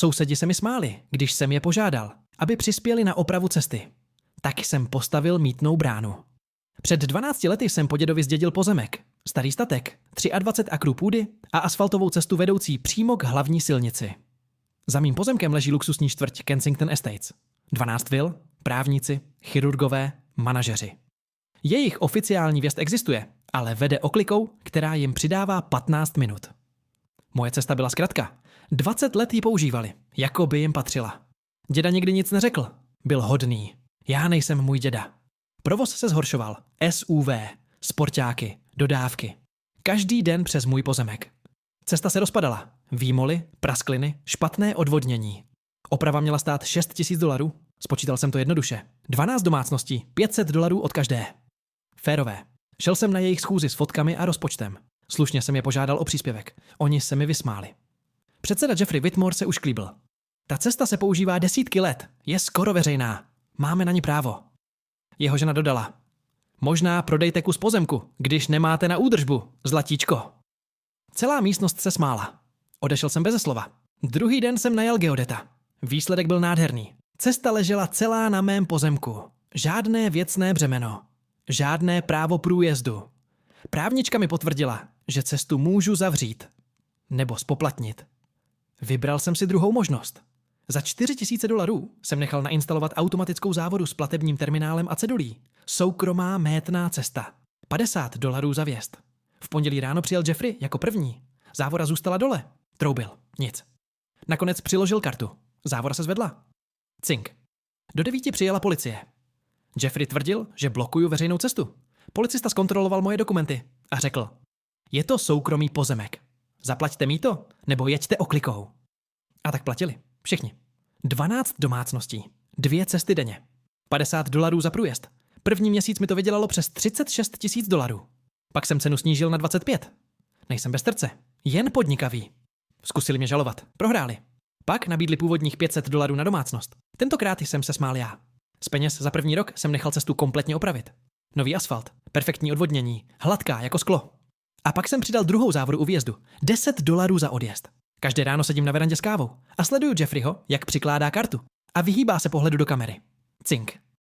Sousedi se mi smáli, když jsem je požádal, aby přispěli na opravu cesty. Tak jsem postavil mýtnou bránu. Před 12 lety jsem po dědovi zdědil pozemek, starý statek, 23 akrů půdy a asfaltovou cestu vedoucí přímo k hlavní silnici. Za mým pozemkem leží luxusní čtvrť Kensington Estates. 12 vil, právníci, chirurgové, manažeři. Jejich oficiální věst existuje, ale vede oklikou, která jim přidává 15 minut. Moje cesta byla zkratka. 20 let ji používali, jako by jim patřila. Děda nikdy nic neřekl. Byl hodný. Já nejsem můj děda. Provoz se zhoršoval. SUV, sportáky, dodávky. Každý den přes můj pozemek. Cesta se rozpadala. Výmoly, praskliny, špatné odvodnění. Oprava měla stát $6,000. Spočítal jsem to jednoduše. 12 domácností, $500 od každé. Férové. Šel jsem na jejich schůzi s fotkami a rozpočtem. Slušně jsem je požádal o příspěvek. Oni se mi vysmáli. Předseda Jeffrey Whitmore se už klíbil. Ta cesta se používá desítky let. Je skoro veřejná. Máme na ní právo. Jeho žena dodala. Možná prodejte kus pozemku, když nemáte na údržbu, zlatíčko. Celá místnost se smála. Odešel jsem beze slova. Druhý den jsem najal geodeta. Výsledek byl nádherný. Cesta ležela celá na mém pozemku. Žádné věcné břemeno. Žádné právo průjezdu. Právnička mi potvrdila, že cestu můžu zavřít. Nebo spoplatnit. Vybral jsem si druhou možnost. Za $4,000 jsem nechal nainstalovat automatickou závodu s platebním terminálem a cedulí. Soukromá mýtná cesta. $50 za vjezd. V pondělí ráno přijel Jeffrey jako první. Závora zůstala dole. Troubil. Nic. Nakonec přiložil kartu. Závora se zvedla. Cink. Do 9 přijela policie. Jeffrey tvrdil, že blokuju veřejnou cestu. Policista zkontroloval moje dokumenty a řekl: je to soukromý pozemek. Zaplaťte mýto, nebo jeďte oklikou. A tak platili. Všichni. 12 domácností. 2 cesty denně. $50 za průjezd. První měsíc mi to vydělalo přes $36,000. Pak jsem cenu snížil na 25. Nejsem bez srdce. Jen podnikavý. Zkusili mě žalovat. Prohráli. Pak nabídli původních $500 na domácnost. Tentokrát jsem se smál já. Z peněz za první rok jsem nechal cestu kompletně opravit. Nový asfalt, perfektní odvodnění, hladká jako sklo. A pak jsem přidal druhou závodu u výjezdu. $10 za odjezd. Každé ráno sedím na verandě s kávou a sleduju Jeffreyho, jak přikládá kartu. A vyhýbá se pohledu do kamery. Cink.